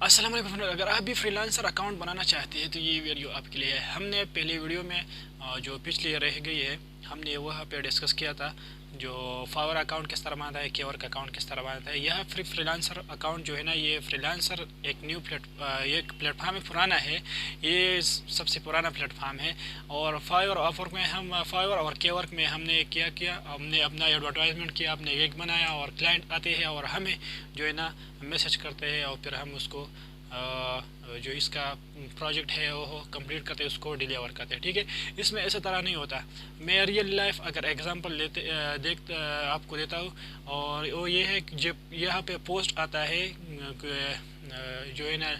السلام علیکم فرینڈ، اگر آپ بھی فری لانسر اکاؤنٹ بنانا چاہتے ہیں تو یہ ویڈیو آپ کے لیے ہے۔ ہم نے پہلی ویڈیو میں جو پچھلی رہ گئی ہے ہم نے وہاں پہ ڈسکس کیا تھا جو فاور اکاؤنٹ کس طرح بناتا ہے، کیورک اکاؤنٹ کس طرح بناتا ہے۔ یہ فری لانسر اکاؤنٹ جو ہے نا، یہ فری لانسر ایک نیو ایک پلیٹ فارم پرانا ہے، یہ سب سے پرانا پلیٹ فارم ہے۔ اور فاور اور کیورک میں ہم نے ہم نے اپنا ایڈورٹائزمنٹ کیا، اپنے ایک بنایا اور کلائنٹ آتے ہیں اور ہمیں جو ہے نا میسج کرتے ہیں اور پھر ہم اس کو جو اس کا پروجیکٹ ہے وہ کمپلیٹ کرتے اس کو ڈیلیور کرتے ہیں، ٹھیک ہے۔ اس میں ایسا طرح نہیں ہوتا۔ میں ریئل لائف اگر ایگزامپل آپ کو دیتا ہوں، اور وہ یہ ہے کہ جب یہاں پہ پوسٹ آتا ہے جو ہے نا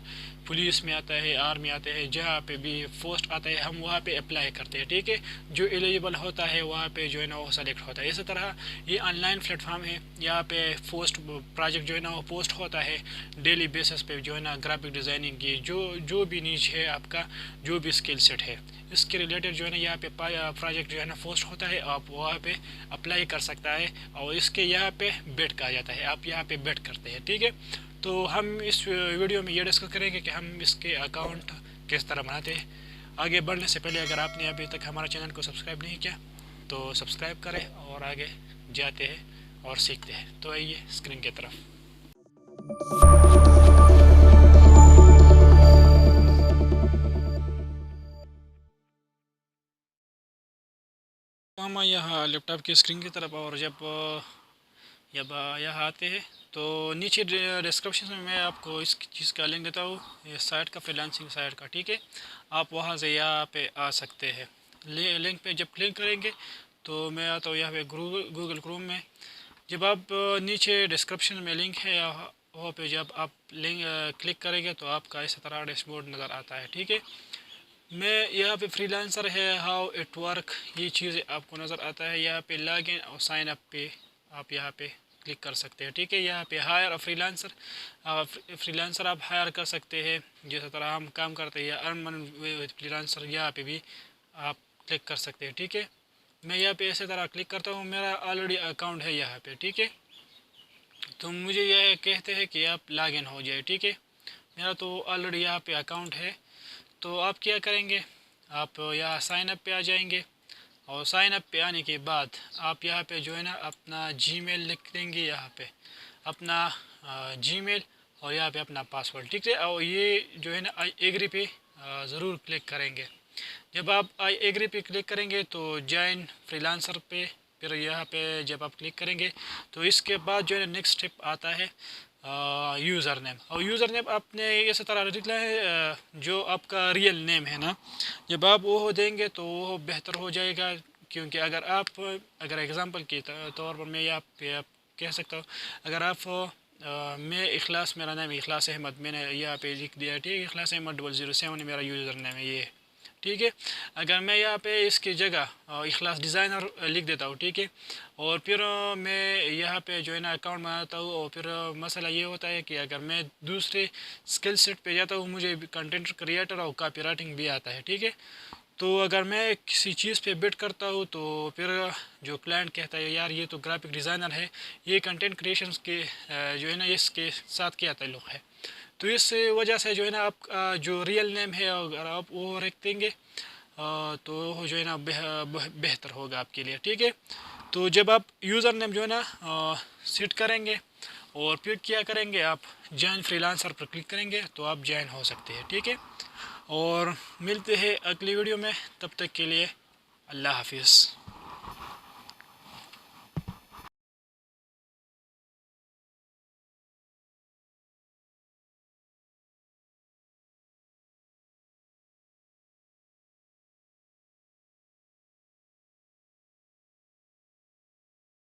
پولیس میں آتا ہے، آرمی آتے ہیں، جہاں پہ بھی پوسٹ آتا ہے ہم وہاں پہ اپلائی کرتے ہیں، ٹھیک ہے۔ جو ایلیجیبل ہوتا ہے وہاں پہ جو ہے نا وہ سلیکٹ ہوتا ہے۔ اسی طرح یہ آن لائن پلیٹ فارم ہے، یہاں پہ پروجیکٹ جو ہے نا وہ پوسٹ ہوتا ہے ڈیلی بیسس پہ، جو ہے نا گرافک ڈیزائننگ کی جو بھی نیچ ہے آپ کا، جو بھی اسکل سیٹ ہے اس کے ریلیٹڈ جو ہے نا یہاں پہ پروجیکٹ جو ہے نا پوسٹ ہوتا ہے، آپ وہاں پہ اپلائی کر سکتا ہے اور اس کے یہاں پہ بیٹ کہا جاتا ہے، آپ یہاں پہ بیٹ کرتے ہیں، ٹھیک ہے۔ تو ہم اس ویڈیو میں یہ ڈسکس کریں گے کہ ہم اس کے اکاؤنٹ کس طرح بناتے ہیں۔ آگے بڑھنے سے پہلے اگر آپ نے ابھی تک ہمارا چینل کو سبسکرائب نہیں کیا تو سبسکرائب کریں اور آگے جاتے ہیں اور سیکھتے ہیں۔ تو آئیے اسکرین کی طرف۔ ہم یہاں لیپ ٹاپ کی اسکرین کی طرف، اور جب یہاں آتے ہیں تو نیچے ڈسکرپشن میں آپ کو اس چیز کا لنک دیتا ہوں، یہ سائٹ کا، فری لانسنگ سائٹ کا، ٹھیک ہے۔ آپ وہاں سے یہاں پہ آ سکتے ہیں۔ لنک پہ جب کلک کریں گے تو میں آتا ہوں یہاں پہ گوگل کروم میں۔ جب آپ نیچے ڈسکرپشن میں لنک ہے وہاں پہ جب آپ لنک کلک کریں گے تو آپ کا اس طرح ڈیش بورڈ نظر آتا ہے، ٹھیک ہے۔ میں یہاں پہ فری لانسر ہے، ہاؤ اٹ ورک، یہ چیزیں آپ کو نظر آتا ہے۔ یہاں پہ لاگ ان اور سائن اپ پہ آپ یہاں پہ کلک کر سکتے ہیں، ٹھیک ہے۔ یہاں پہ ہائر فری لانسر آپ ہائر کر سکتے ہیں، جس طرح ہم کام کرتے ہیں ارن من وتھ فری لانسر، یہاں پہ بھی آپ کلک کر سکتے ہیں، ٹھیک ہے۔ میں یہاں پہ اسی طرح کلک کرتا ہوں، میرا آلریڈی اکاؤنٹ ہے یہاں پہ، ٹھیک ہے۔ تو مجھے یہ کہتے ہیں کہ آپ لاگ ان ہو جائے، ٹھیک ہے۔ میرا تو آلریڈی یہاں پہ اکاؤنٹ ہے، تو آپ کیا کریں گے، آپ یہاں سائن اپ پہ آ جائیں گے، اور سائن اپ پہ آنے کے بعد آپ یہاں پہ جو ہے نا اپنا جی میل لکھ دیں گے، یہاں پہ اپنا جی میل اور یہاں پہ اپنا پاسورڈ، ٹھیک ہے۔ اور یہ جو ہے نا آئی ایگری پہ ضرور کلک کریں گے۔ جب آپ آئی ایگری پہ کلک کریں گے تو جوائن فری لانسر پہ، پھر یہاں پہ جب آپ کلک کریں گے تو اس کے بعد جو ہے نا نیکسٹ اسٹیپ آتا ہے یوزر نیم، اور یوزر نیم آپ نے اسی طرح لکھنا ہے جو آپ کا ریئل نیم ہے نا۔ جب آپ وہ دیں گے تو وہ بہتر ہو جائے گا، کیونکہ اگر ایگزامپل کے طور پر میں یہاں پہ کہہ سکتا ہوں، اگر آپ میں اخلاص، میرا نام اخلاص احمد، میں نے یہاں پہ لکھ دیا، ٹھیک ہے، اخلاص احمد 007 میرا یوزر نیم ہے، یہ ٹھیک ہے۔ اگر میں یہاں پہ اس کی جگہ اخلاص ڈیزائنر لکھ دیتا ہوں، ٹھیک ہے، اور پھر میں یہاں پہ جو ہے نا اکاؤنٹ بناتا ہوں، اور پھر مسئلہ یہ ہوتا ہے کہ اگر میں دوسرے اسکل سیٹ پہ جاتا ہوں، مجھے کنٹینٹ کریٹر اور کاپی رائٹنگ بھی آتا ہے، ٹھیک ہے۔ تو اگر میں کسی چیز پہ بٹ کرتا ہوں تو پھر جو کلائنٹ کہتا ہے یار یہ تو گرافک ڈیزائنر ہے، یہ کنٹینٹ کریشنز کے جو ہے نا اس کے ساتھ کیا تعلق ہے، تو اس وجہ سے جو ہے نا آپ جو ریئل نیم ہے اگر آپ وہ رکھ دیں گے تو جو ہے نا بہتر ہوگا آپ کے لیے، ٹھیک ہے۔ تو جب آپ یوزر نیم جو ہے نا سیٹ کریں گے اور پھر کیا کریں گے، آپ جوائن فری لانسر پر کلک کریں گے تو آپ جوائن ہو سکتے ہیں، ٹھیک ہے۔ اور ملتے ہیں اگلی ویڈیو میں، تب تک کے لیے اللہ حافظ۔